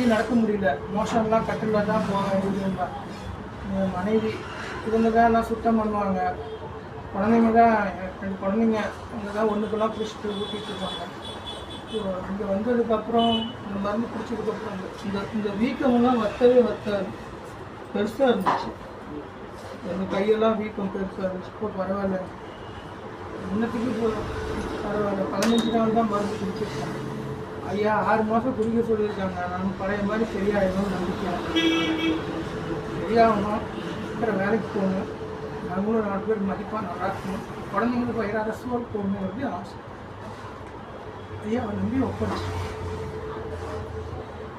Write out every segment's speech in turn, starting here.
எங்கேயும் நடக்க முடியல. மோஷன்லாம் கட்டில் தான் போக வேண்டியது. என் மனைவி இவங்க தான் எல்லாம் சுத்தம் பண்ணுவாங்க. குழந்தைங்க தான் 2 குழந்தைங்க அவங்க தான் ஒன்றுக்கெல்லாம் பிடிச்சிட்டு ஊட்டிகிட்டு இருக்காங்க. இங்கே வந்ததுக்கப்புறம் இந்த மருந்து பிடிச்சதுக்கப்புறம் இந்த வீக்கமெல்லாம் வத்தாது, பெருசாக இருந்துச்சு. எங்கள் கையெல்லாம் வீக்கம் பெருசாக இருந்துச்சு. இப்போ பரவாயில்ல, இன்னத்துக்கு இப்போ பரவாயில்ல. 15 நாள் தான் மருந்து குடிச்சிருக்காங்க. ஐயா 6 மாதம் குடிக்க சொல்லியிருக்காங்க. நான் பழைய மாதிரி சரியாயிடும் நம்பிக்கை. சரியாகணும், அப்புறம் வேலைக்கு போகணும், நாங்களும் 4 பேர் மதிப்பாக நல்லா இருக்கணும், குழந்தைங்களுக்கு வயிறார சோறு போகணுங்கிறது ஆசை. ஐயா நம்பி ஒப்படைச்சு.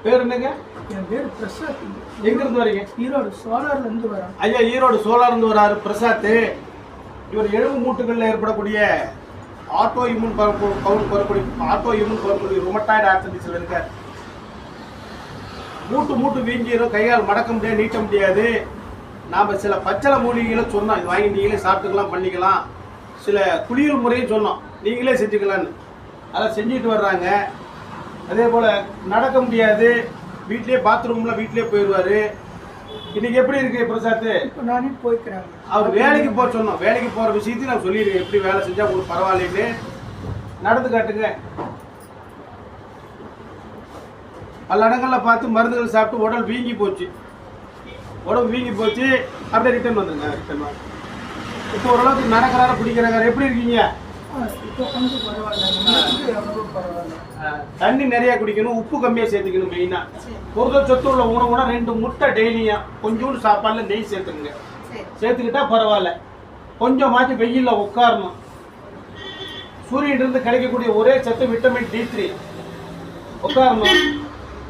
பேர் என்னங்க? என் பேர் பிரசாத். எங்கிருந்து வரீங்க? ஈரோடு சோலார்லேருந்து வரேன். ஐயா ஈரோடு சோலார்லேருந்து வராரு பிரசாத். இவர் எலும்பு மூட்டுகளில் ஏற்படக்கூடிய ஆட்டோ இம்யூன் வரக்கூடிய ருமட்டாய்டு ஆர்த்தரைட்டிஸ்ல இருக்கார். மூட்டு வீங்கிரும், கையால் மடக்க முடியாது, நீட்ட முடியாது. நாம் சில பச்சளை மூலிகைகளை சொன்னோம், இது வாங்கி நீங்களே சாப்பிட்டுக்கலாம், பண்ணிக்கலாம். சில குளியல் முறையும் சொன்னோம், நீங்களே செஞ்சுக்கலான்னு. அதை செஞ்சுட்டு வர்றாங்க. அதே போல் நடக்க முடியாது, வீட்லேயே பாத்ரூம்லாம் வீட்லேயே போயிடுவார். இன்னைக்கு எப்படி இருக்கு பிரசாத்? இப்போ நானே போய்க்கிறாங்க. அவர் வேலைக்கு போக சொன்னோம், வேலைக்கு போகிற விஷயத்தையும் நான் சொல்லிடுறேன், எப்படி வேலை செஞ்சால் உங்களுக்கு பரவாயில்லைன்னு. நடந்து காட்டுங்க. பல இடங்களில் பார்த்து மருந்துகள் சாப்பிட்டு உடல் வீங்கி போச்சு, உடம்பு வீங்கி போச்சு. அப்படியே ரிட்டர்ன் வந்துருங்க. ரிட்டர்ன் வாங்க. இப்போ ஓரளவுக்கு நடக்கிறார பிடிக்கிறாங்க. எப்படி இருக்கீங்க? இப்போ கொஞ்சம் பரவாயில்ல. தண்ணி நிறைய குடிக்கணும், உப்பு கம்மியாக சேர்த்துக்கணும். மெயினாக பொருள் சொத்து உள்ள உணவுனா 2 முட்டை டெய்லியும் கொஞ்சோண்டு சாப்பாடுல நெய் சேர்த்துக்குங்க. சேர்த்துக்கிட்டா பரவாயில்ல. கொஞ்சமாச்சும் வெயிலில் உட்காரணும். சூரியனிலிருந்து கிடைக்கக்கூடிய ஒரே சத்து விட்டமின் D3. உட்காரணும்.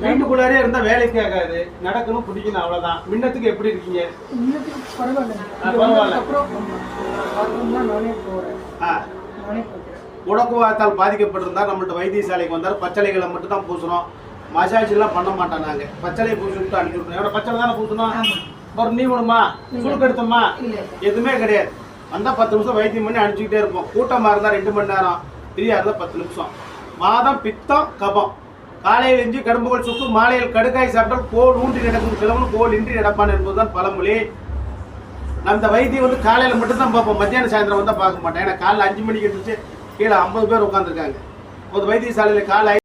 வீட்டுக்குள்ளாரே இருந்தால் வேலைக்கு ஆகாது. நடக்கணும், பிடிக்கணும், அவ்வளோதான். முன்னத்துக்கு எப்படி இருக்கீங்க? பரவாயில்ல. முடக்குவாத்தால் பாதிக்கப்பட்டிருந்தால் நம்மள்ட்ட வைத்தியசாலைக்கு வந்தால் பச்சளைகளை மட்டும் தான் பூசணும், மசாஜ் எல்லாம் பண்ண மாட்டோம். நாங்கள் பச்சளையை பூசி விட்டு அனுப்பி விட்டுறோம். எவ்வளோ பச்சளை தானே பூசணும். அப்புறம் நீ வேணுமா, சுடுக்கெடுத்தோமா, எதுவுமே கிடையாது. வந்தால் 10 நிமிஷம் வைத்தியம் பண்ணி அனுப்பிச்சிக்கிட்டே இருப்போம். கூட்டமாக இருந்தால் 2 மணி நேரம், ஃப்ரீயாக இருந்தால் 10 நிமிஷம். வாதம், பித்தம், கபம். காலையில் இஞ்சி கடும்புகள் சுக்கு, மாலையில் கடுக்காய் சாப்பிட்டால் கோல் ஊன்றி நடக்கும் கிழவன் கோல் இன்றி நடப்பான் என்பதுதான் பழமொழி. அந்த வைத்தியம் வந்து காலையில் மட்டும்தான் பார்ப்போம், மத்தியானம் சாயந்தரம் வந்தால் பார்க்க மாட்டேன். ஏன்னா காலையில் 5 மணிக்கு இருந்துச்சு கீழே 50 பேர் உட்காந்துருக்காங்க. ஒரு வைத்தியசாலையில் காலை